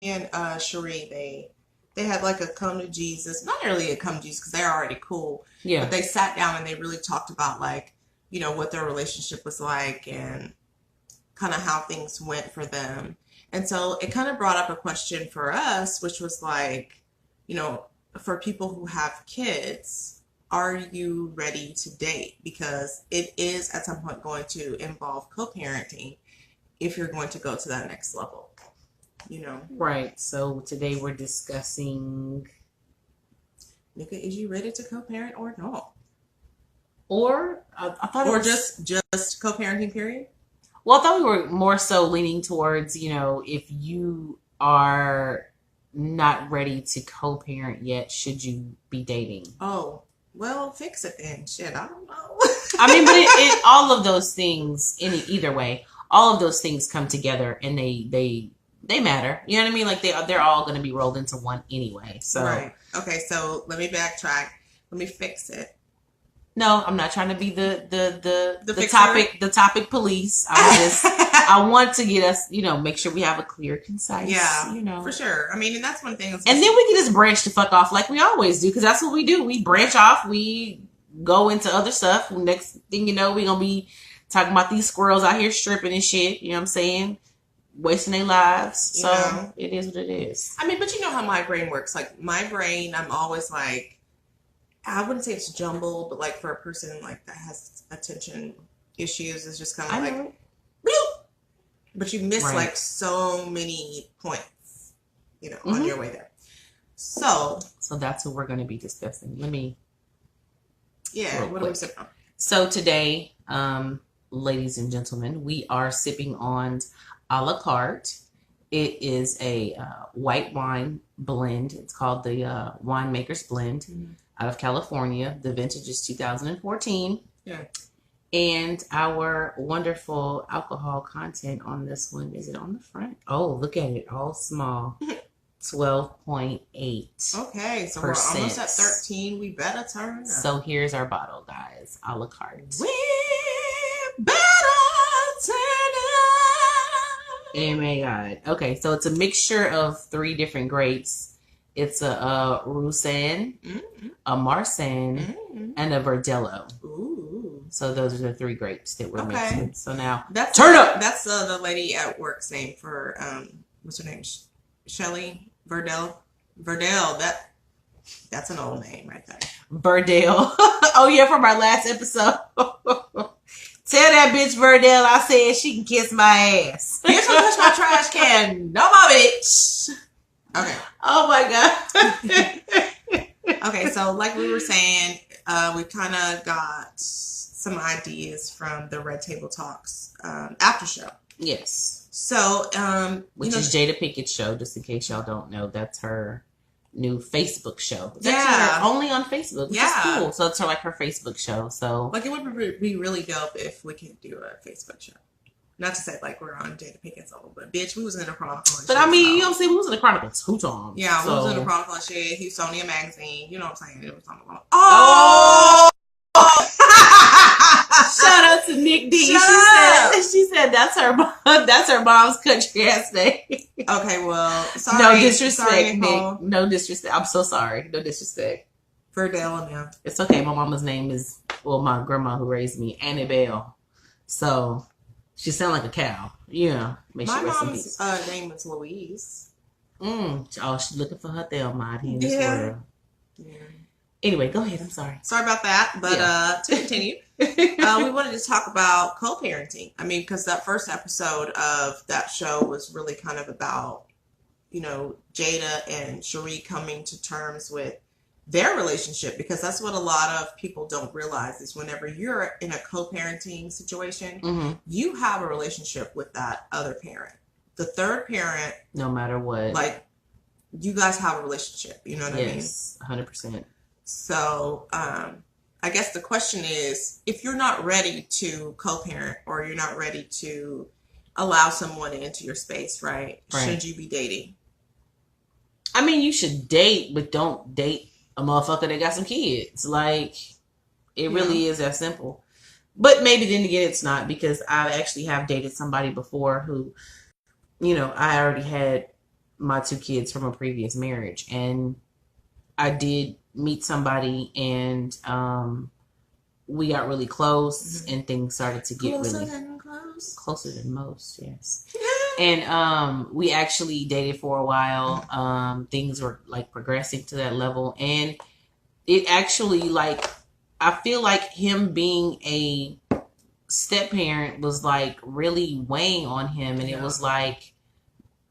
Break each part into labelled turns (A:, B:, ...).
A: and Cherie, they had like a come to Jesus, not really a come to Jesus because they're already cool,
B: Yeah.
A: but they sat down and they really talked about like, what their relationship was like and kind of how things went for them. And so it kind of brought up a question for us, which was like, you know, for people who have kids, are you ready to date? Because it is at some point going to involve co-parenting if you're going to go to that next level, you know.
B: Right. So today we're discussing,
A: Nigga, is you ready to co-parent or not?
B: or I thought it
A: Or
B: was,
A: just co-parenting period?
B: well, I thought we were more so leaning towards, if you are not ready to co-parent yet, should you be dating?
A: Oh, well, fix it then. Shit, I don't know.
B: I mean, but all of those things, in either way, all of those things come together and they matter. You know what I mean? Like they're all going to be rolled into one anyway. So
A: Right. Okay, so let me backtrack. Let me fix it.
B: no, I'm not trying to be the
A: fixer?
B: topic police. I want to get us, make sure we have a clear, concise,
A: Yeah, for sure. I mean, and that's one thing.
B: and then we can just branch the fuck off like we always do, because that's what we do. We branch off. We go into other stuff. Next thing you know, we're gonna be talking about these squirrels out here stripping and shit. You know what I'm saying? Wasting their lives. So it is what it is.
A: I mean, but you know how my brain works. Like my brain, I'm always like, I wouldn't say it's jumbled, but like for a person like that has attention issues, it's just kind of like, bloop. But you miss like so many points, on your way there. So
B: that's what we're going to be discussing. Let me.
A: Yeah. What are we sipping on?
B: So today, ladies and gentlemen, we are sipping on a la carte. It is a white wine blend. It's called the Winemaker's Blend out of California. The vintage is 2014.
A: Yeah.
B: And our wonderful alcohol content on this one, is it on the front? Oh, look at it, all small. 12.8.
A: Okay, so we're almost at 13. We better turn up.
B: So here's our bottle, guys. A la carte.
A: We better turn up.
B: Oh my God. Okay, so it's a mixture of 3 different grapes. It's a Roussanne, a Marsanne, and a Verdelho.
A: Ooh.
B: So those are the 3 grapes that we're mixing. So now,
A: turn up. That's the lady at work's name for what's her name? Shelly Verdell. Verdell. That's an old name right there.
B: Verdell. Oh yeah, from our last episode. Tell that bitch Verdell I said she can kiss my ass.
A: You can touch my trash can. No, my bitch. Okay.
B: Oh my God.
A: Okay, so like we were saying, we kind of got some ideas from the Red Table Talks after show.
B: Yes.
A: So,
B: which is Jada Pickett's show, just in case y'all don't know. That's her new Facebook show. It's only on Facebook, which is cool. So it's her Facebook show. So
A: like it would be really dope if we could do a Facebook show. Not to say like we're on Jada Pickett's level, but bitch, we was in the Chronicle.
B: But I mean, you know what I'm saying? We was in the Chronicle 2 times.
A: Yeah, we was in the Chronicle and shit. Houston magazine. You know what I'm saying? It was on the Oh!
B: Shout out to Nick D. She said that's her mom's country ass name.
A: Okay, well, sorry.
B: No disrespect,
A: sorry,
B: Nick. No disrespect. I'm so sorry. No disrespect.
A: Verdell now.
B: It's okay. My mama's name is, my grandma who raised me, Annabelle. So she sound like a cow. Yeah.
A: My mom's name is Louise.
B: Oh, she's looking for her Thelma here in this world. Yeah. Anyway, go ahead. I'm sorry.
A: Sorry about that. But to continue, we wanted to talk about co-parenting. I mean, because that first episode of that show was really kind of about, Jada and Cherie coming to terms with their relationship, because that's what a lot of people don't realize is whenever you're in a co-parenting situation, you have a relationship with that other parent. The third parent,
B: no matter what,
A: like you guys have a relationship. You know what I mean?
B: Yes, 100%.
A: So, I guess the question is, if you're not ready to co-parent or you're not ready to allow someone into your space, right? Should you be dating?
B: I mean, you should date, but don't date a motherfucker that got some kids. Like, it really is that simple. But maybe then again, it's not, because I actually have dated somebody before who, I already had my two kids from a previous marriage, and I did meet somebody, and we got really close, and things started to get closer than most. Yes. And we actually dated for a while. Things were like progressing to that level, and it actually, like, I feel like him being a step parent was like really weighing on him, and it was like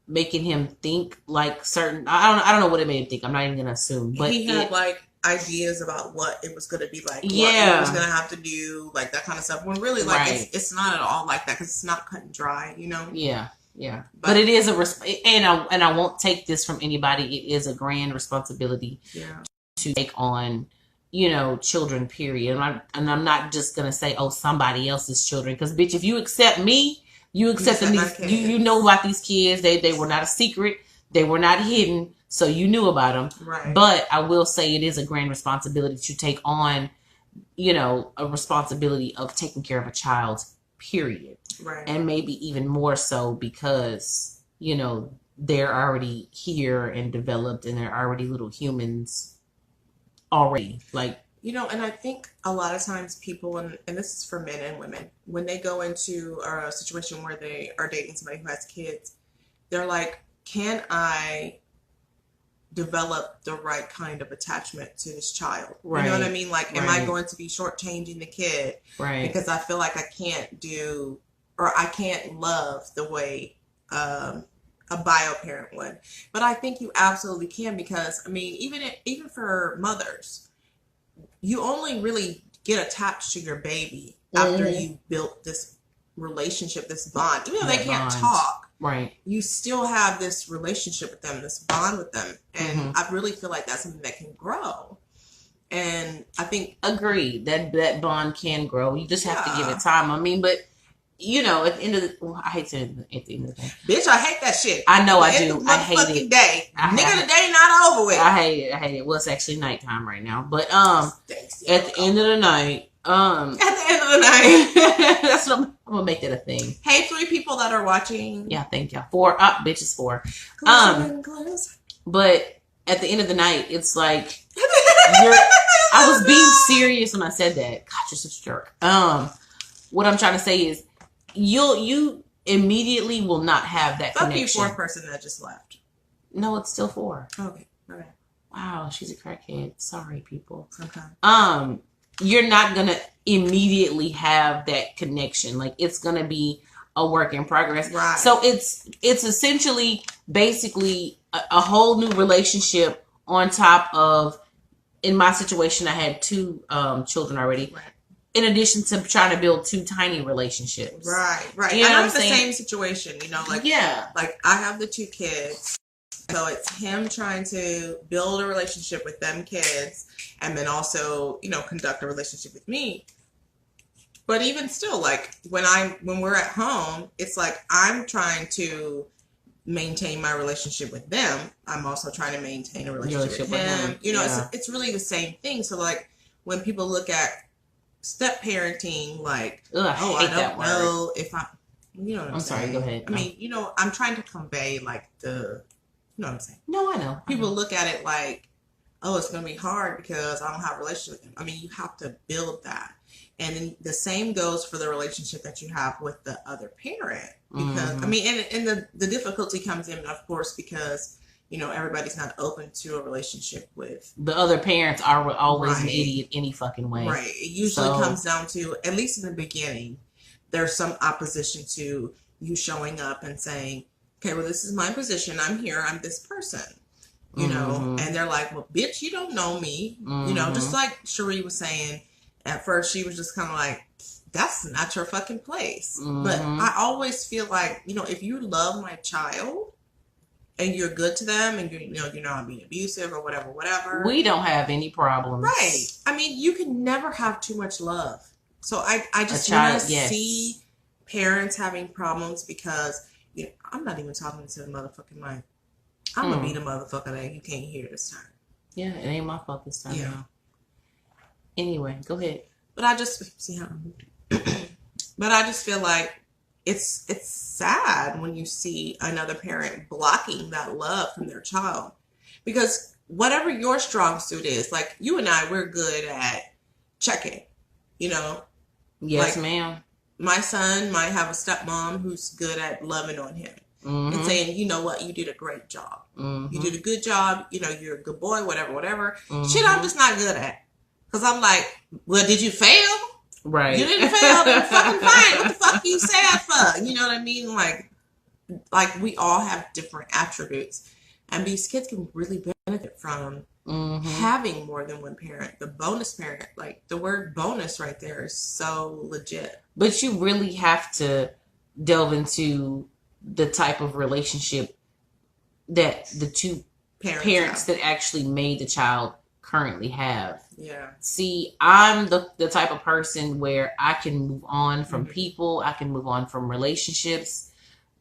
B: making him think like certain. I don't know what it made him think. I'm not even gonna assume, but
A: he had like ideas about what it was going to be like, what he was going to have to do, like that kind of stuff. When really, like, it's not at all like that, because it's not cut and dry, you know.
B: Yeah. But it is and I won't take this from anybody. It is a grand responsibility to take on, you know, children. Period. And I'm not just gonna say, oh, somebody else's children, because bitch, if you accept me, you accept them. You know about these kids. They were not a secret. They were not hidden. So you knew about them.
A: Right.
B: But I will say it is a grand responsibility to take on, you know, a responsibility of taking care of a child, period.
A: Right.
B: And maybe even more so because, you know, they're already here and developed, and they're already little humans already. Like,
A: you know, and I think a lot of times people, and this is for men and women, when they go into a situation where they are dating somebody who has kids, they're like, can I develop the right kind of attachment to this child?
B: Right.
A: You know what I mean? Like, am I going to be shortchanging the kid?
B: Right.
A: Because I feel like I can't do, or I can't love the way a bio parent would. But I think you absolutely can, because I mean, even for mothers, you only really get attached to your baby after you built this relationship, this bond. Even though they can't talk,
B: right, you
A: still have this relationship with them, this bond with them. And I really feel like that's something that can grow. And I think,
B: agreed, that bond can grow. You just have to give it time. I mean, but you know, at the end of the, I hate saying at the end of the day.
A: Bitch, I hate that shit.
B: I know I do. I hate it.
A: Day. Nigga, the day not over with.
B: I hate it. Well, it's actually nighttime right now. But at the end of the night, at the end of the night, that's what I'm gonna make that a thing.
A: Hey, 3 people that are watching.
B: Yeah, thank y'all. 4 bitches 4. But at the end of the night, it's like I was being serious when I said that. God, you're such a jerk. What I'm trying to say is, you immediately will not have that connection.
A: Fuck you, 4th person that just left.
B: No, it's still 4.
A: Okay. All right.
B: Wow, she's a crackhead. Sorry, people.
A: Okay.
B: You're not gonna immediately have that connection. Like, it's gonna be a work in progress.
A: Right.
B: So it's essentially, basically, a whole new relationship on top of. In my situation, I had 2 children already.
A: Right.
B: In addition to trying to build 2 tiny relationships.
A: Right.
B: You know,
A: and I'm the same situation, you know, like, like I have the 2 kids. So it's him trying to build a relationship with them kids, and then also, you know, conduct a relationship with me. But even still, like, when we're at home, it's like I'm trying to maintain my relationship with them. I'm also trying to maintain a relationship with him. You know, it's really the same thing. So like, when people look at step parenting, like, I don't know if I, you know what I'm saying?
B: Sorry, go ahead.
A: I mean, you know, I'm trying to convey like you know what I'm saying?
B: No, I know.
A: People look at it like, oh, it's going to be hard because I don't have a relationship with them. I mean, you have to build that. And then the same goes for the relationship that you have with the other parent. Because, I mean, and the difficulty comes in, of course, because, you know, everybody's not open to a relationship with.
B: The other parents are always an idiot any fucking way.
A: Right. It usually comes down to, at least in the beginning, there's some opposition to you showing up and saying, okay, well, this is my position. I'm here. I'm this person. You know, and they're like, well, bitch, you don't know me. You know, just like Cherie was saying, at first she was just kind of like, that's not your fucking place. But I always feel like, you know, if you love my child and you're good to them and you're not being abusive or whatever.
B: We don't have any problems.
A: Right. I mean, you can never have too much love. So I just want to see parents having problems because, you know, I'm not even talking to the motherfucking mic. I'm going to be the motherfucker that you can't hear this time.
B: Yeah, it ain't my fault this time. Yeah. Anyway, go ahead.
A: But I just, see how I moved. But I just feel like it's sad when you see another parent blocking that love from their child, because whatever your strong suit is, like you and I, we're good at checking, you know,
B: Yes,
A: like
B: ma'am.
A: my son might have a stepmom who's good at loving on him and saying, you know what, you did a great job. You did a good job. You know, you're a good boy, whatever, whatever. Shit, I'm just not good at. Because I'm like, well, did you fail?
B: Right.
A: You didn't fail, then fucking fine. What the fuck you sad for? You know what I mean? Like we all have different attributes. And these kids can really benefit from having more than one parent. The bonus parent, like the word bonus right there is so legit.
B: But you really have to delve into the type of relationship that the two parents that actually made the child currently have.
A: Yeah.
B: See, I'm the type of person where I can move on from people. I can move on from relationships.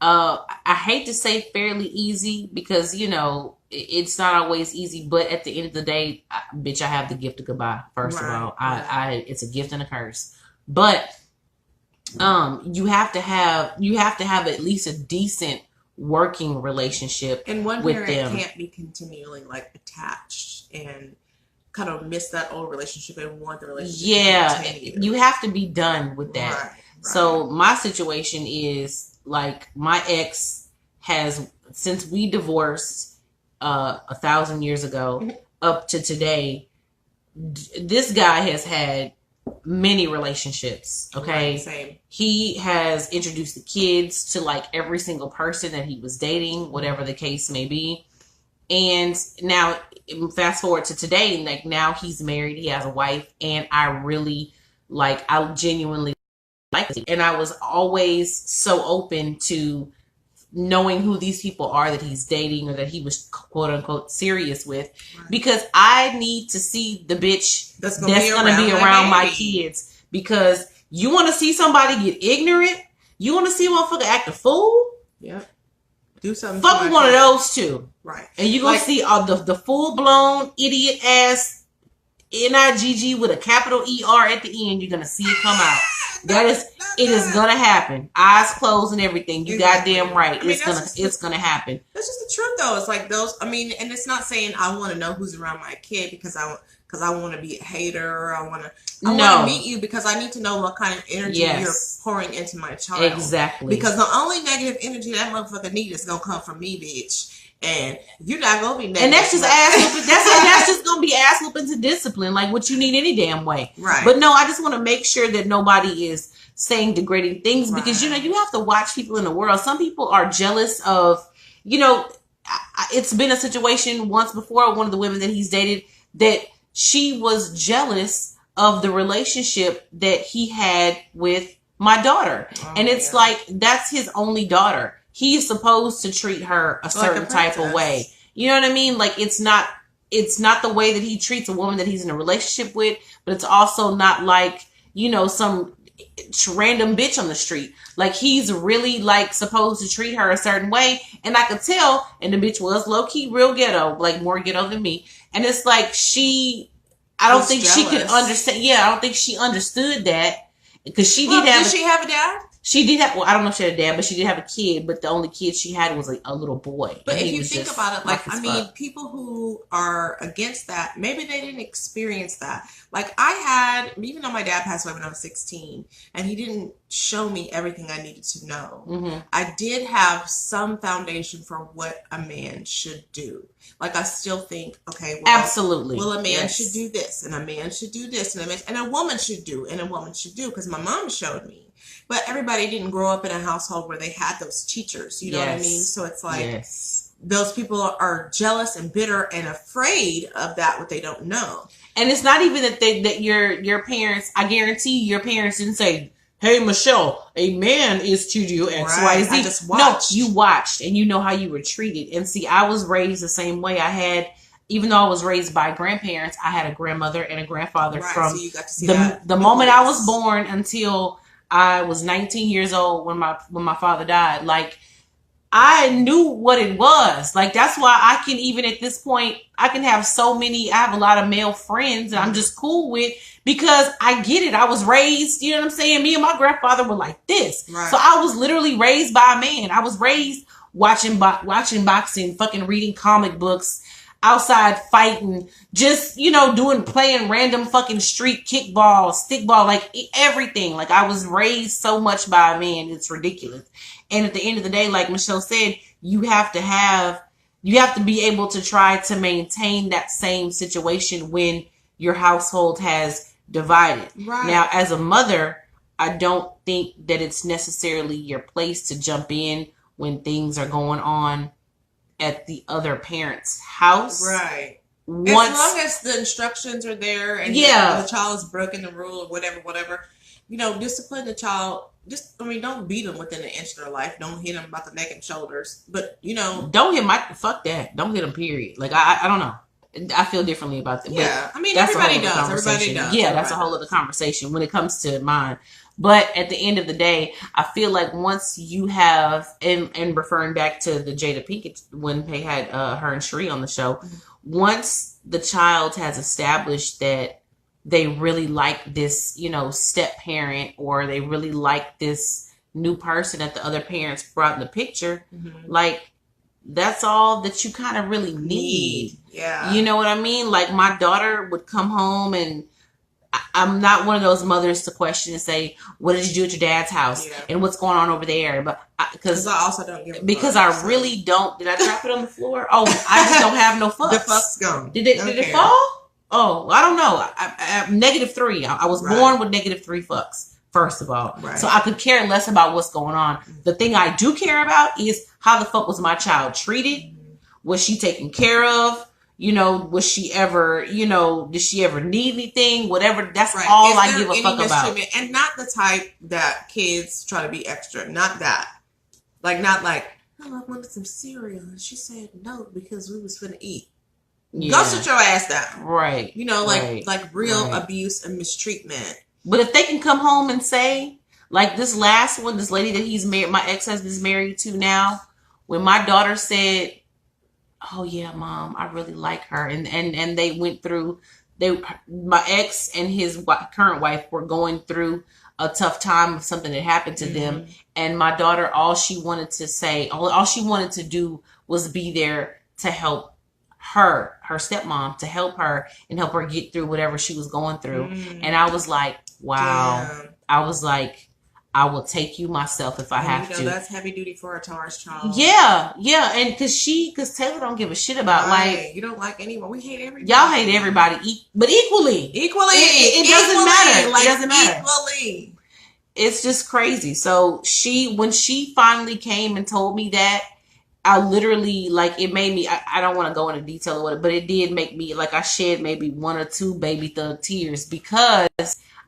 B: I hate to say fairly easy because, you know, it's not always easy. But at the end of the day, bitch, I have the gift of goodbye. First of all, it's a gift and a curse. But you have to have at least a decent working relationship,
A: and one
B: with
A: parent
B: them.
A: Can't be continually like attached and kind of miss that old relationship and want the relationship to continue.
B: You have to be done with that.
A: Right.
B: So my situation is like my ex has, since we divorced 1,000 years ago up to today, this guy has had many relationships. Okay.
A: Right, same.
B: He has introduced the kids to like every single person that he was dating, whatever the case may be. And now fast forward to today, like now he's married, he has a wife, and I genuinely like it. And I was always so open to knowing who these people are that he's dating or that he was quote unquote serious with, because I need to see the bitch that's gonna be around my kids. Because you want to see somebody get ignorant, you want to see a motherfucker act a fool.
A: Yep. Do something.
B: Fuck with one of those two.
A: Right.
B: And you're going to see all the full blown idiot ass NIGG with a capital ER at the end. You're going to see it come out. It is going to happen. Eyes closed and everything. You goddamn right. It's going to happen.
A: That's just the truth though. It's like those, I mean, and it's not saying I want to know who's around my kid because I want to be a hater or I want to meet you because I need to know what kind of energy you're pouring into my child.
B: Exactly.
A: Because the only negative energy that motherfucker need is going to come from me, bitch. And you're not going to be negative.
B: And that's just ass whooping. That's just going to be ass whooping to discipline, like what you need any damn way.
A: Right.
B: But no, I just want to make sure that nobody is saying degrading things because, you know, you have to watch people in the world. Some people are jealous of, you know, it's been a situation once before, one of the women that he's dated, that she was jealous of the relationship that he had with my daughter. And it's like, that's his only daughter. He is supposed to treat her a certain type of way. You know what I mean? Like, it's not the way that he treats a woman that he's in a relationship with, but it's also not like, you know, some random bitch on the street. Like, he's really like supposed to treat her a certain way. And I could tell, and the bitch was low key real ghetto, like more ghetto than me. And it's like I don't think she could understand. Yeah, I don't think she understood that because she did she have a dad? She did have, well, I don't know if she had a dad, but she did have a kid, but the only kid she had was like a little boy.
A: But if you think about it, like, I mean, people who are against that, maybe they didn't experience that. Like I had, even though my dad passed away when I was 16 and he didn't show me everything I needed to know, I did have some foundation for what a man should do. Like I still think, okay, well,
B: absolutely.
A: Well, a man should do this and a man should do this and a woman should do and a woman should do, because my mom showed me. But everybody didn't grow up in a household where they had those teachers. You know what I mean? So it's like those people are jealous and bitter and afraid of that what they don't know.
B: And it's not even that your parents, I guarantee your parents didn't say, hey, Michelle, a man is to do X, Y, Z.
A: I just watched.
B: No, you watched and you know how you were treated. And see, I was raised the same way. I had, even though I was raised by grandparents, I had a grandmother and a grandfather from
A: so you got to see
B: the moment I was born until I was 19 years old when my father died. Like, I knew what it was. Like, that's why I can, even at this point, I can have I have a lot of male friends that I'm just cool with because I get it. I was raised, you know what I'm saying? Me and my grandfather were like this.
A: Right.
B: So I was literally raised by a man. I was raised watching boxing, fucking reading comic books, outside fighting, just, playing random fucking street kickball, stickball, like everything. Like, I was raised so much by a man. It's ridiculous. And at the end of the day, like Michelle said, you have to be able to try to maintain that same situation when your household has divided.
A: Right.
B: Now, as a mother, I don't think that it's necessarily your place to jump in when things are going on at the other parent's house.
A: Right.
B: Once,
A: as long as the instructions are there and the child has broken the rule or whatever, discipline the child. Don't beat them within an inch of their life. Don't hit them about the neck and shoulders. But,
B: don't hit fuck that. Don't hit them, period. Like, I don't know. I feel differently about that.
A: Yeah. Everybody does. Everybody does.
B: Yeah, that's a whole other conversation when it comes to mine. But at the end of the day, I feel like once you have, and referring back to the Jada Pinkett, when they had her and Sheree on the show, once the child has established that they really like this, step parent, or they really like this new person that the other parents brought in the picture, like, that's all that you kind of really need.
A: Yeah.
B: You know what I mean? Like, my daughter would come home, and I'm not one of those mothers to question and say, what did you do at your dad's house? Yeah. And what's going on over there? But because
A: I also don't give a
B: because
A: fuck,
B: I really don't. Did I drop it on the floor? Oh, I just don't have no fucks.
A: The fuck's gone.
B: Did it fall? Oh, I don't know. I'm -3. I was born with -3 fucks, first of all.
A: Right.
B: So I could care less about what's going on. The thing I do care about is how the fuck was my child treated? Was she taken care of? Was she ever, did she ever need anything? Whatever. That's all I give a fuck about.
A: And not the type that kids try to be extra. Not that. Not like, I wanted some cereal. And she said no because we was finna eat. Yeah. Go sit your ass down.
B: Right.
A: Like real abuse and mistreatment.
B: But if they can come home and say, like this last one, this lady that he's married, my ex-husband's married to now, when my daughter said, oh yeah, Mom, I really like her. And they went through, my ex and his current wife were going through a tough time of something that happened to them. And my daughter, all she wanted to do was be there to help her stepmom, to help her and help her get through whatever she was going through. And I was like, wow. Damn. I was like, I will take you myself if I have to.
A: That's heavy duty for a Taurus child.
B: Yeah. And because Taylor don't give a shit about like,
A: you don't like anyone. We hate everybody.
B: Y'all hate everybody, but equally. It doesn't matter. It doesn't matter.
A: Equally.
B: It's just crazy. So when she finally came and told me that, I literally, like, it made me, I don't want to go into detail with it, but it did make me, like, I shed maybe 1 or 2 baby thug tears because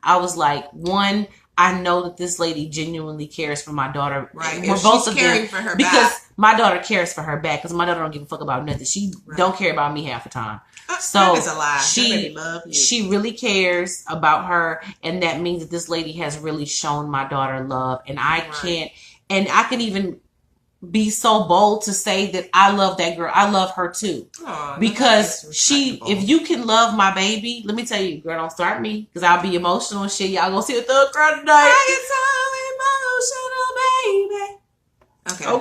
B: I was like, one, I know that this lady genuinely cares for my daughter.
A: Right.
B: We're both of
A: caring
B: them
A: for her
B: because
A: back.
B: My daughter cares for her back because my daughter don't give a fuck about nothing. She don't care about me half the time. So
A: that is a lie.
B: She really cares about her, and that means that this lady has really shown my daughter love, and I can even be so bold to say that I love that girl. I love her too. Aww, because if you can love my baby, let me tell you, girl, don't start me because I'll be emotional and shit. Y'all gonna see a thug girl tonight.
A: I get so emotional, baby.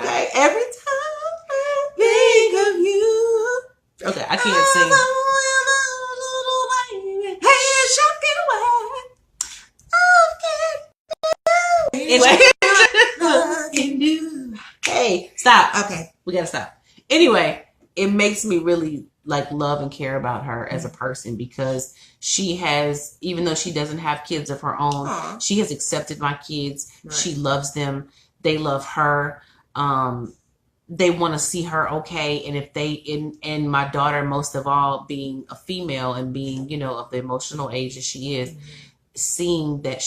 B: Okay. Every time I think of you. Okay, I can't sing. Anyway. Hey, stop.
A: Okay.
B: We gotta stop. Anyway, it makes me really like love and care about her as a person because she has, even though she doesn't have kids of her own, she has accepted my kids. Right. She loves them. They love her. They want to see her okay. And if and my daughter, most of all, being a female and being, of the emotional age that she is, seeing that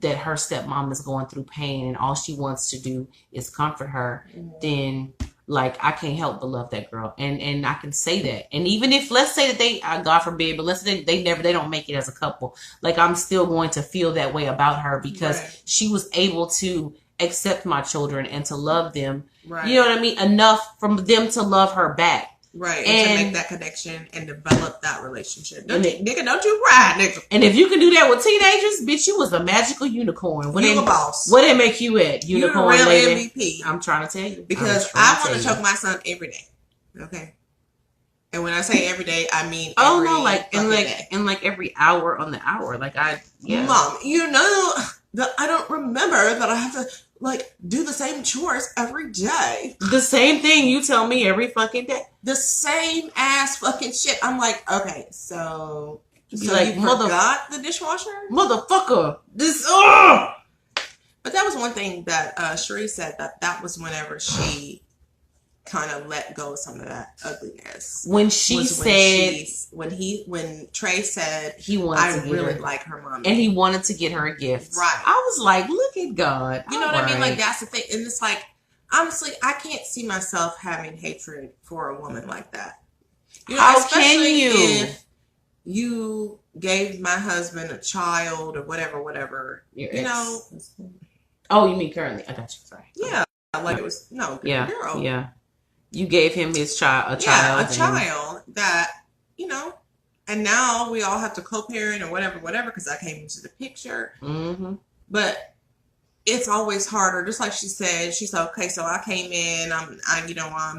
B: that her stepmom is going through pain and all she wants to do is comfort her, then like I can't help but love that girl. And I can say that. And even if, let's say that they, God forbid, but let's say they don't make it as a couple, like I'm still going to feel that way about her because she was able to accept my children and to love them.
A: Right.
B: You know what I mean? Enough from them to love her back.
A: Right.
B: And
A: to make that connection and develop that relationship. Nigga, don't you cry, nigga.
B: And if you can do that with teenagers, bitch, you was a magical unicorn.
A: You a boss.
B: What they make you at? Unicorn
A: You're a real
B: lady.
A: MVP.
B: I'm trying to tell you.
A: Because I want to choke my son every day. Okay. And when I say every day, I mean
B: like every hour on the hour. Like
A: Mom, you know that I don't remember that I have to like do the same chores every day.
B: The same thing you tell me every fucking day.
A: The same ass fucking shit. I'm like, okay, so
B: like,
A: you forgot the dishwasher?
B: Motherfucker.
A: But that was one thing that Cherie said that was whenever she kind of let go of some of that ugliness.
B: When Trey
A: said
B: he wanted
A: I really like her mom
B: and he wanted to get her a gift.
A: Right.
B: I was like, look at God.
A: You know what I mean? Like that's the thing. And it's like, honestly, I can't see myself having hatred for a woman like that. You know,
B: how can you?
A: If you gave my husband a child or whatever, you know.
B: Oh, you mean currently? I got you. Sorry.
A: Yeah. Like it was, no, girl.
B: Yeah. You gave him his child,
A: a child that, you know, and now we all have to co-parent or whatever, because I came into the picture.
B: Mm-hmm.
A: But it's always harder. Just like she said, she's like, okay, so I came in, I'm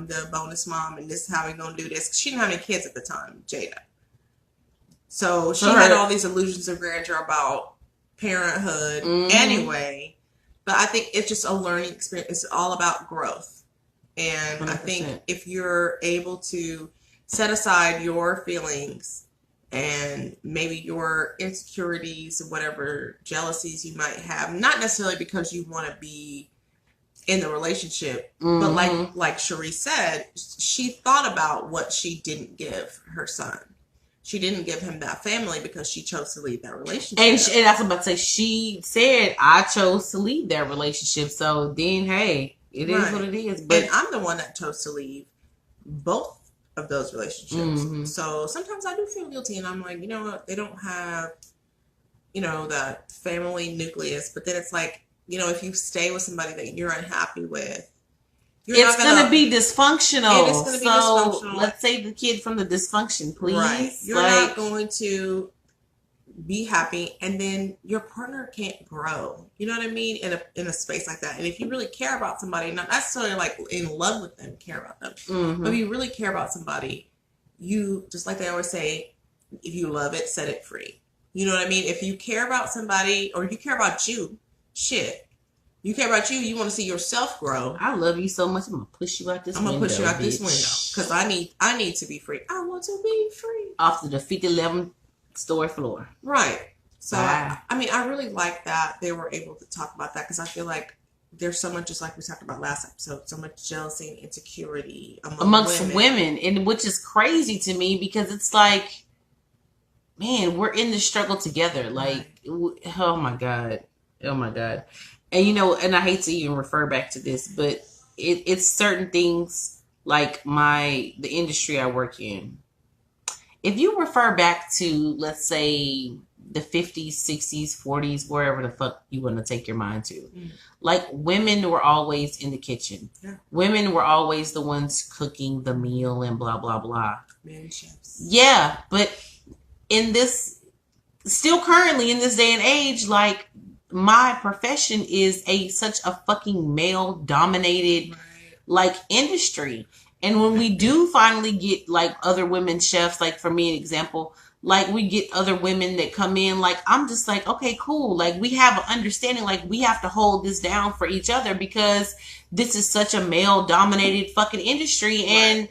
A: the bonus mom, and this is how we gonna do this. She didn't have any kids at the time, Jada. So she had all these illusions of grandeur about parenthood anyway. But I think it's just a learning experience. It's all about growth. And 100%. I think if you're able to set aside your feelings and maybe your insecurities or whatever jealousies you might have, not necessarily because you want to be in the relationship, but like Cherie said, she thought about what she didn't give her son. She didn't give him that family because she chose to leave that relationship.
B: And that's what I'm about to say. She said, I chose to leave that relationship. So then, hey, it is what it is. But
A: and I'm the one that chose to leave both of those relationships. Mm-hmm. So sometimes I do feel guilty. And I'm like, you know what? They don't have, you know, that family nucleus. But then it's like, you know, if you stay with somebody that you're unhappy with,
B: it's going to be dysfunctional.
A: It is going to be dysfunctional.
B: Let's save the kid from the dysfunction, please.
A: Right. You're not going to be happy, and then your partner can't grow. You know what I mean? In a space like that. And if you really care about somebody, not necessarily like in love with them, care about them, but if you really care about somebody, you, just like they always say, if you love it, set it free. You know what I mean? If you care about somebody, or if you care about you, you care about you. You want to see yourself grow.
B: I love you so much. I'm gonna push you out this window. I'm gonna push you out this window
A: because I need to be free. I want to be free.
B: Off to the 5011 story floor.
A: Right. So I mean, I really like that they were able to talk about that because I feel like there's so much, just like we talked about last episode, so much jealousy and insecurity amongst
B: women, and which is crazy to me because it's like, man, we're in this struggle together. Like, oh my god. And, you know, and I hate to even refer back to this, but it's certain things like the industry I work in. If you refer back to, let's say, the 50s, 60s, 40s, wherever the fuck you want to take your mind to, like women were always in the kitchen. Yeah. Women were always the ones cooking the meal and blah, blah, blah.
A: Men chefs.
B: Yeah, but still currently in this day and age, like, my profession is such a fucking male dominated like industry. And when we do finally get like other women chefs, like for me, an example, like we get other women that come in, like I'm just like, okay, cool. Like we have an understanding, like we have to hold this down for each other because this is such a male dominated fucking industry. And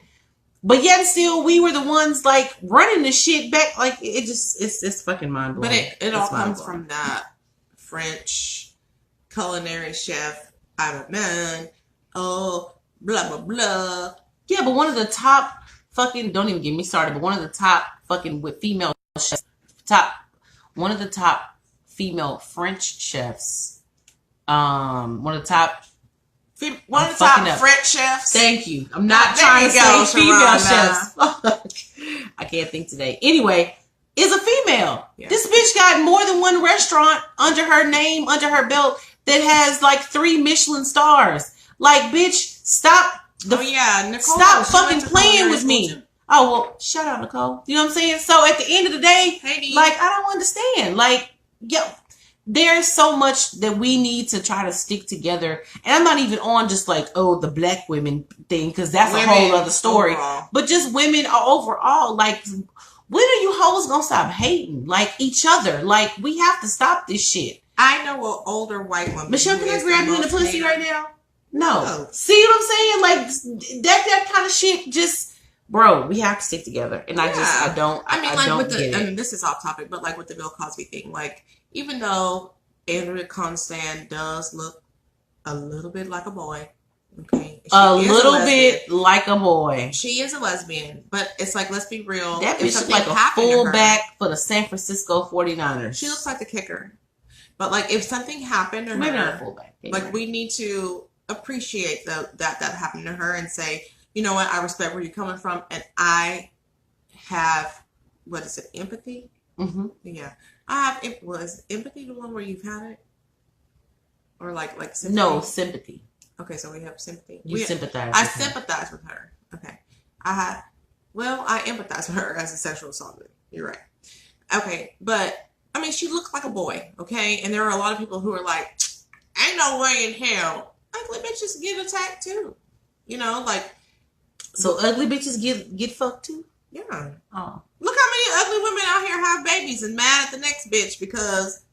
B: but yet still we were the ones like running the shit back. Like it's fucking mind blowing.
A: But it all comes from that French culinary chef, I'm a man, blah, blah, blah.
B: Yeah, but one of the top fucking, don't even get me started, but one of the top fucking with female chefs, one of the top female French chefs, one of the top
A: French chefs.
B: Thank you. I'm not trying to say female chefs. I can't think today. Anyway, is a female. Yeah. This bitch got more than one restaurant under her name, under her belt. that has like 3 Michelin stars. Like, bitch, stop.
A: Nicole.
B: Stop
A: She
B: fucking
A: went to
B: playing
A: culinary
B: with
A: school
B: me.
A: too.
B: Oh, well, shout out, Nicole. You know what I'm saying? So at the end of the day,
A: Hey,
B: like, I don't understand. Like, there's so much that we need to try to stick together. And I'm not even on just like, oh, the black women thing, because that's a whole other story.
A: Overall.
B: But just women overall, like, when are you hoes gonna stop hating like each other? Like, we have to stop this shit.
A: I know an older white woman.
B: Michelle, can I grab you in the pussy
A: hated.
B: right now? No.
A: No.
B: See what I'm saying? Like, that kind of shit just, bro, we have to stick together. And I don't
A: this is off topic, but like with the Bill Cosby thing, like, even though Andrea Constand does look a little bit like a boy, okay?
B: A little bit like a boy.
A: She is a lesbian, but it's like, let's be real.
B: That bitch looks like a fullback for the San Francisco 49ers.
A: She looks like the kicker. But like, if something happened to
B: maybe
A: her,
B: not a fullback.
A: like, we need to appreciate that happened to her and say, you know what, I respect where you're coming from, and I have, what is it, empathy?
B: Mm-hmm.
A: Yeah, I have. Was empathy the one where you've had it, or like sympathy?
B: No, sympathy.
A: Okay, so we have sympathy.
B: Sympathize.
A: I sympathize with her. Okay, I empathize with her as a sexual assault. You're right. Okay, but I mean, she looked like a boy. Okay, and there are a lot of people who are like, ain't no way in hell. Ugly bitches get attacked too. You know, like.
B: So ugly bitches get fucked too?
A: Yeah.
B: Oh.
A: Look how many ugly women out here have babies and mad at the next bitch because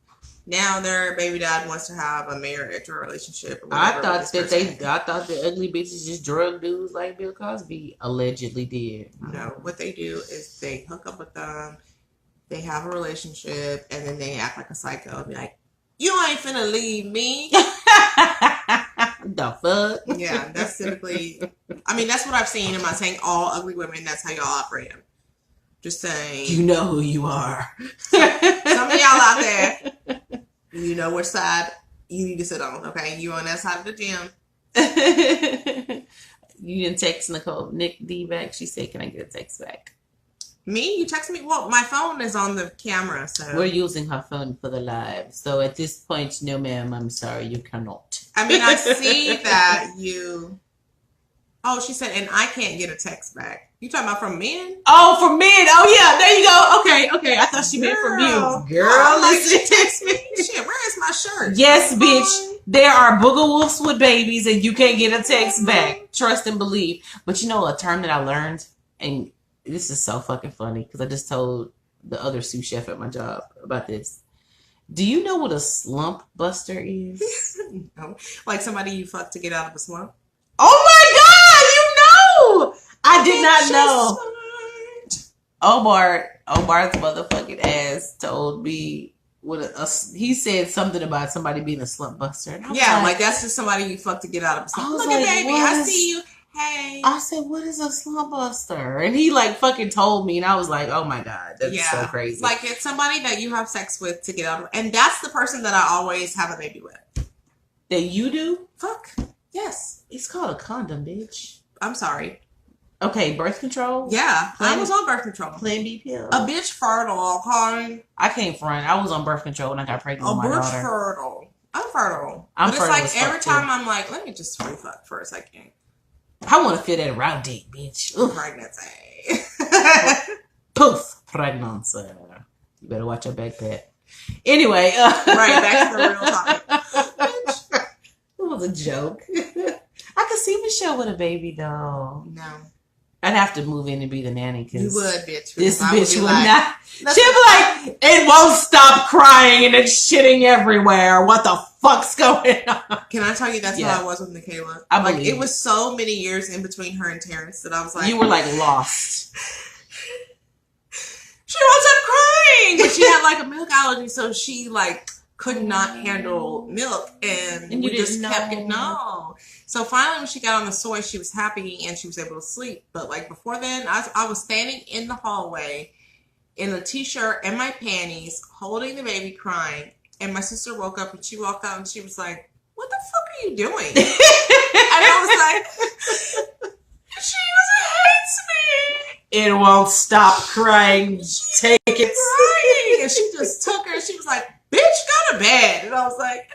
A: now their baby dad wants to have a marriage or a relationship. Or
B: I thought the ugly bitches just drug dudes like Bill Cosby allegedly did.
A: No, what they do is they hook up with them, they have a relationship, and then they act like a psycho and be like, you ain't finna leave me.
B: The fuck?
A: Yeah, that's typically, I mean, that's what I've seen. I'm not saying all ugly women, that's how y'all operate. Just saying.
B: You know who you are.
A: Some of y'all out there, you know which side you need to sit on, okay? You on that side of the gym.
B: You didn't text Nick D back. She said, can I get a text back?
A: Me? You text me? Well, my phone is on the camera, so.
B: We're using her phone for the live. So at this point, no ma'am, I'm sorry, you cannot.
A: I mean, I see that you. Oh, she said, and I can't get a text back. You talking about from men?
B: Oh, from men. Oh, yeah. There you go. Okay. I thought she meant from you. Girl, listen.
A: Text me. Shit, where is my shirt?
B: Yes, bitch. There are booger wolves with babies, and you can't get a text back. Trust and believe. But you know a term that I learned, and this is so fucking funny because I just told the other sous chef at my job about this. Do you know what a slump buster is?
A: No. Like somebody you fuck to get out of a slump?
B: Oh my God, you know! I did not know. Omar's motherfucking ass told me he said something about somebody being a slump buster.
A: Yeah, like that's just somebody you fuck to get out of a slump. Look at baby, I see you. Hey.
B: I said, what is a slump buster? And he like fucking told me, and I was like, oh my God, that's so crazy.
A: Like it's somebody that you have sex with to get out of, and that's the person that I always have a baby with.
B: That you do?
A: Fuck. Yes.
B: It's called a condom, bitch.
A: I'm sorry.
B: Okay, birth control?
A: Yeah, I was on birth control.
B: Plan B pill.
A: A bitch fertile, okay?
B: I can't front. I was on birth control when I got pregnant with my daughter.
A: A bitch fertile. I'm fertile.
B: But
A: it's like every time I'm like, let me just free fuck for a second.
B: I want to feel that route dick, bitch.
A: Pregnancy.
B: Poof. Pregnancy. You better watch your backpack. Anyway.
A: Right, back to the real topic.
B: It was a joke. I could see Michelle with a baby, though.
A: No.
B: I'd have to move in and be the nanny. Cause
A: you would, bitch.
B: This bitch would not. She'd be like, it won't stop crying and it's shitting everywhere. What the fuck's going on?
A: Can I tell you that's how I was with Michaela?
B: Like,
A: it was so many years in between her and Terrence that I was like...
B: You were like lost.
A: She wasn't crying! But she had like a milk allergy, so she like could not handle milk. And we just kept getting... No. So finally when she got on the soy, she was happy and she was able to sleep. But like before then, I was standing in the hallway in a t-shirt and my panties, holding the baby crying. And my sister woke up and she walked out and she was like, what the fuck are you doing? And I was like, she hates me.
B: It won't stop crying. Take it.
A: Crying. And she just took her and she was like, bitch, go to bed. And I was like,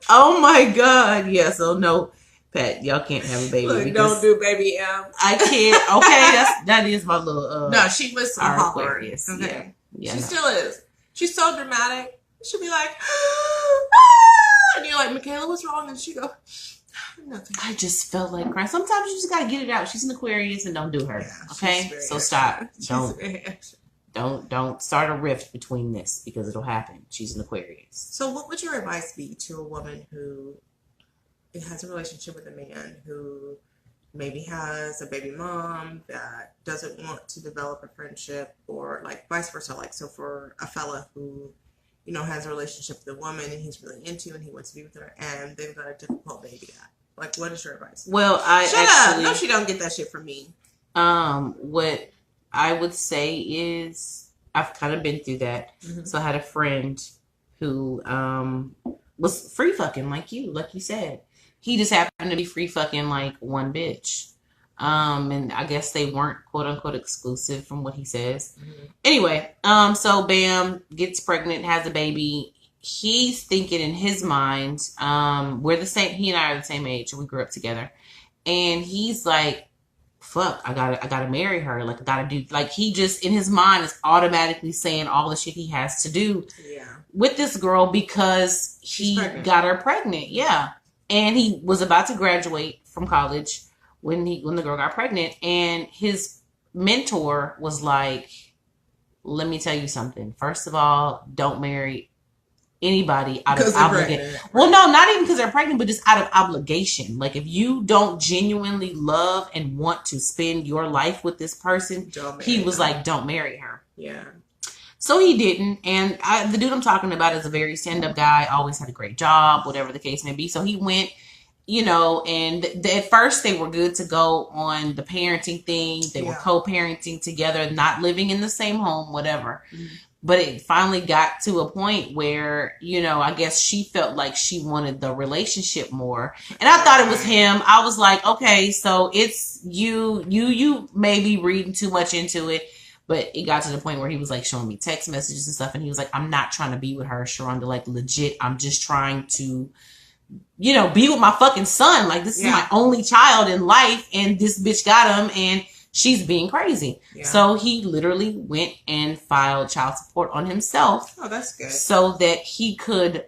B: Oh my God. Yeah, so no, Pat, y'all can't have a baby.
A: Look, don't do baby M.
B: I can't. Okay, that is my little
A: no, she was a holler.
B: Aquarius.
A: Okay.
B: Yeah,
A: She
B: no.
A: still is. She's so dramatic. She'll be like, and you're like, Michaela, what's wrong? And she go, nothing.
B: I just felt like crying. Sometimes you just gotta get it out. She's an Aquarius and don't do her.
A: Yeah,
B: Okay?
A: she's
B: So
A: very
B: stop.
A: extra. She's very extra.
B: Don't start a rift between this because it'll happen. She's an Aquarius.
A: So what would your advice be to a woman who has a relationship with a man who maybe has a baby mom that doesn't want to develop a friendship, or like vice versa? Like, so for a fella who, you know, has a relationship with a woman and he's really into and he wants to be with her and they've got a difficult baby dad. Like, what is your advice?
B: Well, I
A: Shut
B: actually
A: up. No, she don't get that shit from me.
B: what I would say is I've kind of been through that.
A: Mhm.
B: So I had a friend who was free fucking like you said. He just happened to be free fucking like one bitch. And I guess they weren't quote unquote exclusive from what he says.
A: Mhm.
B: Anyway, so Bam gets pregnant, has a baby. He's thinking in his mind, we're the same, he and I are the same age, we grew up together. And he's like, fuck, I gotta marry her. Like, I gotta do, like, he just in his mind is automatically saying all the shit he has to do
A: Yeah.
B: with this girl because
A: She's
B: he
A: pregnant.
B: got her pregnant. Yeah. And he was about to graduate from college when the girl got pregnant, and his mentor was like, let me tell you something. First of all, don't marry anybody out of
A: Because they're
B: obligation.
A: pregnant.
B: Well, no, not even because they're pregnant, but just out of obligation. Like, if you don't genuinely love and want to spend your life with this person,
A: Don't marry
B: he was
A: her.
B: like, don't marry her.
A: Yeah.
B: So he didn't. And the dude I'm talking about is a very stand-up guy, always had a great job, whatever the case may be. So he went, you know, and at first they were good to go on the parenting thing. They were
A: Yeah.
B: co-parenting together, not living in the same home, whatever.
A: Mhm.
B: But it finally got to a point where, you know, I guess she felt like she wanted the relationship more. And I thought it was him. I was like, okay, so it's you may be reading too much into it. But it got to the point where he was like showing me text messages and stuff. And he was like, I'm not trying to be with her, Sharonda. Like, legit, I'm just trying to, you know, be with my fucking son. Like, this is my only child in life. And this bitch got him. And she's being crazy.
A: Yeah.
B: So he literally went and filed child support on himself.
A: Oh, that's good.
B: So that he could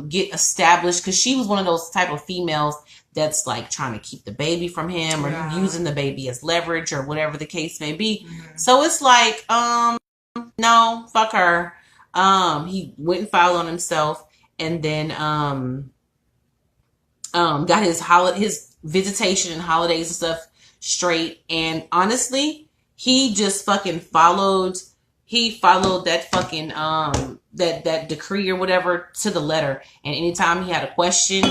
B: get established. Because she was one of those type of females that's like trying to keep the baby from him, or
A: Yeah.
B: using the baby as leverage, or whatever the case may be.
A: Mhm.
B: So it's like, no, fuck her. He went and filed on himself, and then got his visitation and holidays and stuff straight. And honestly, he just fucking followed that fucking that decree or whatever to the letter. And anytime he had a question,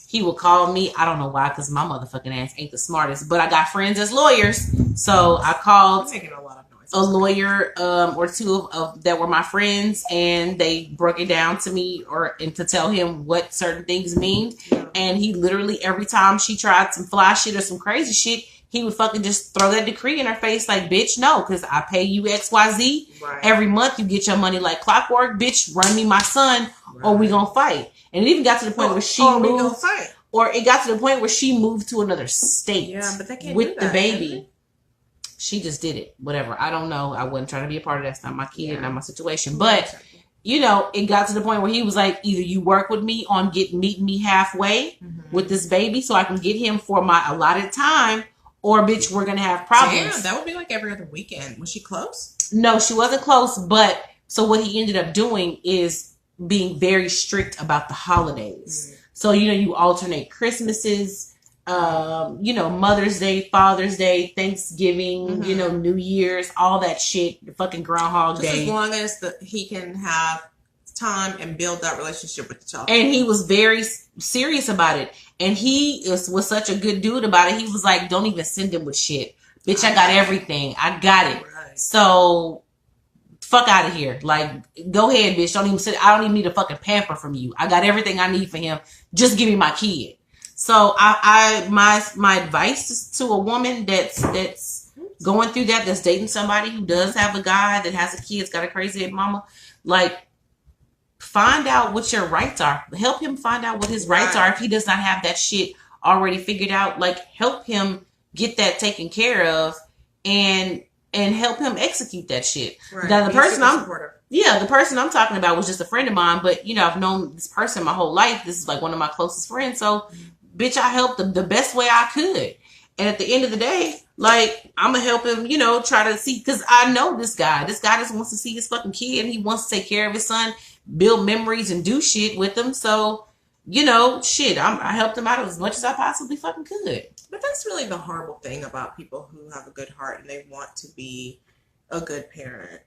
B: he would call me. I don't know why, because my motherfucking ass ain't the smartest, but I got friends as lawyers. So I called
A: I'm making a lot of noise.
B: a lawyer or two of that were my friends, and they broke it down to me and to tell him what certain things mean.
A: Yeah.
B: And he literally, every time she tried some fly shit or some crazy shit, he would fucking just throw that decree in her face like, bitch, no, because I pay you XYZ.
A: Right.
B: Every month you get your money like clockwork. Bitch, run me my son, or we gonna fight. And it even got to the point where she
A: we gonna
B: moved,
A: fight.
B: or it got to the point where she moved to another state.
A: Yeah, but they can't
B: with
A: do
B: the
A: that,
B: baby.
A: can they?
B: She just did it. Whatever. I don't know. I wasn't trying to be a part of that. It's not my kid,
A: Yeah.
B: not my situation. But, you know, it got to the point where he was like, either you work with me on meeting me halfway
A: Mhm.
B: with this baby so I can get him for my allotted time, or bitch, we're going to have problems.
A: Damn, that would be like every other weekend. Was she close?
B: No, she wasn't close. But so what he ended up doing is being very strict about the holidays. So, you know, you alternate Christmases, you know, Mother's Day, Father's Day, Thanksgiving,
A: Mhm.
B: you know, New Year's, all that shit, the fucking Groundhog
A: Just as
B: Day.
A: long as he can have time and build that relationship with the child.
B: And he was very serious about it. And he was such a good dude about it. He was like, don't even send him with shit. Bitch, I got everything. I got it.
A: Right.
B: So, fuck out of here. Like, go ahead, bitch. I don't even need a fucking pamper from you. I got everything I need for him. Just give me my kid. So my advice to a woman that's going through that's dating somebody who does have a guy that has a kid, has got a crazy head mama, like, find out what your rights are. Help him find out what his rights are if he does not have that shit already figured out. Like, help him get that taken care of, and help him execute that shit.
A: Right.
B: Now, the person I'm talking about was just a friend of mine, but I've known this person my whole life. This is like one of my closest friends. So, bitch, I helped the best way I could. And at the end of the day, like, I'm gonna help him, try to see, because I know this guy. This guy just wants to see his fucking kid, and he wants to take care of his son, build memories, and do shit with him. So, shit, I helped him out as much as I possibly fucking could.
A: But that's really the horrible thing about people who have a good heart and they want to be a good parent.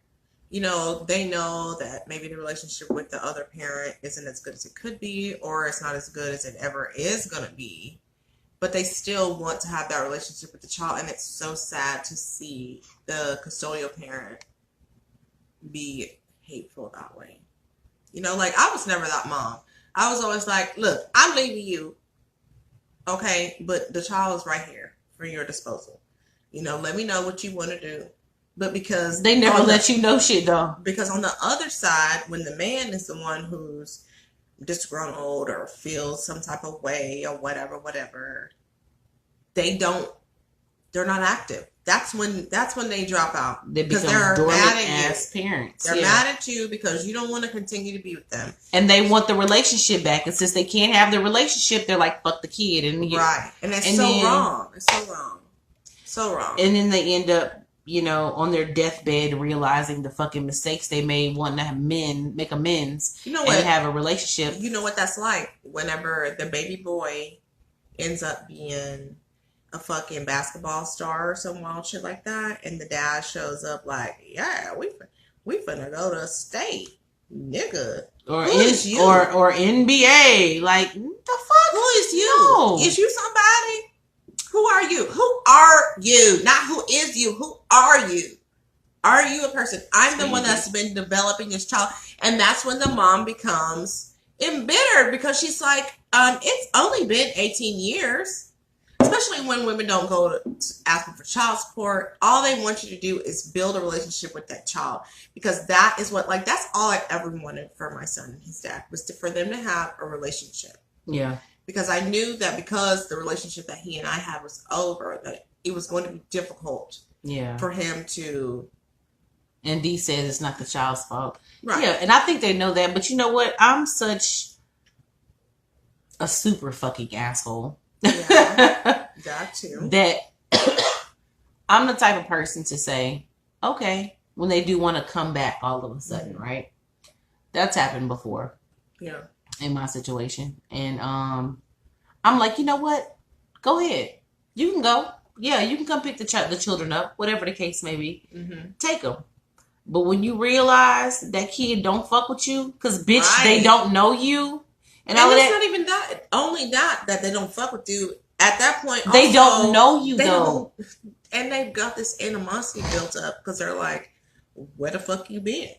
A: They know that maybe the relationship with the other parent isn't as good as it could be, or it's not as good as it ever is going to be. But they still want to have that relationship with the child. And it's so sad to see the custodial parent be hateful that way. Like, I was never that mom. I was always like, look, I'm leaving you. Okay, but the child is right here for your disposal. Let me know what you want to do. But because
B: they never let you know shit, though.
A: Because on the other side, when the man is the one who's disgruntled or feels some type of way or whatever, they're not active. That's when they drop out.
B: They become dormant ass parents.
A: They're mad at you because you don't want to continue to be with them.
B: And they want the relationship back. And since they can't have the relationship, they're like, fuck the kid.
A: Right. And it's wrong. It's so wrong. So wrong.
B: And then they end up, on their deathbed realizing the fucking mistakes they made, wanting to make amends and have a relationship.
A: You know what that's like? Whenever the baby boy ends up being a fucking basketball star or some wild shit like that, and the dad shows up like, yeah, we finna go to state, nigga.
B: Or or NBA. Like, the fuck?
A: Who is you?
B: No.
A: Is you somebody? Who are you? Who are you? Not who is you. Who are you? Are you a person? I'm the one that's been developing this child. And that's when the mom becomes embittered, because she's like, it's only been 18 years. Especially when women don't go to asking for child support. All they want you to do is build a relationship with that child. Because that is that's all I ever wanted for my son and his dad, was for them to have a relationship.
B: Yeah.
A: Because I knew that because the relationship that he and I had was over, that it was going to be difficult for him to.
B: And Dee says it's not the child's fault.
A: Right.
B: Yeah, and I think they know that. But you know what? I'm such a super fucking asshole.
A: Yeah, that too.
B: That I'm the type of person to say, okay, when they do want to come back all of a sudden, right? That's happened before.
A: Yeah.
B: In my situation. And I'm like, you know what? Go ahead. You can go. Yeah, you can come pick the children up, whatever the case may be. Mm-hmm. Take them. But when you realize that kid don't fuck with you, because bitch, they don't know you. And all
A: it's
B: that.
A: Not even that. Only that they don't fuck with you. At that point,
B: they don't know you though.
A: And they've got this animosity built up because they're like, where the fuck you been?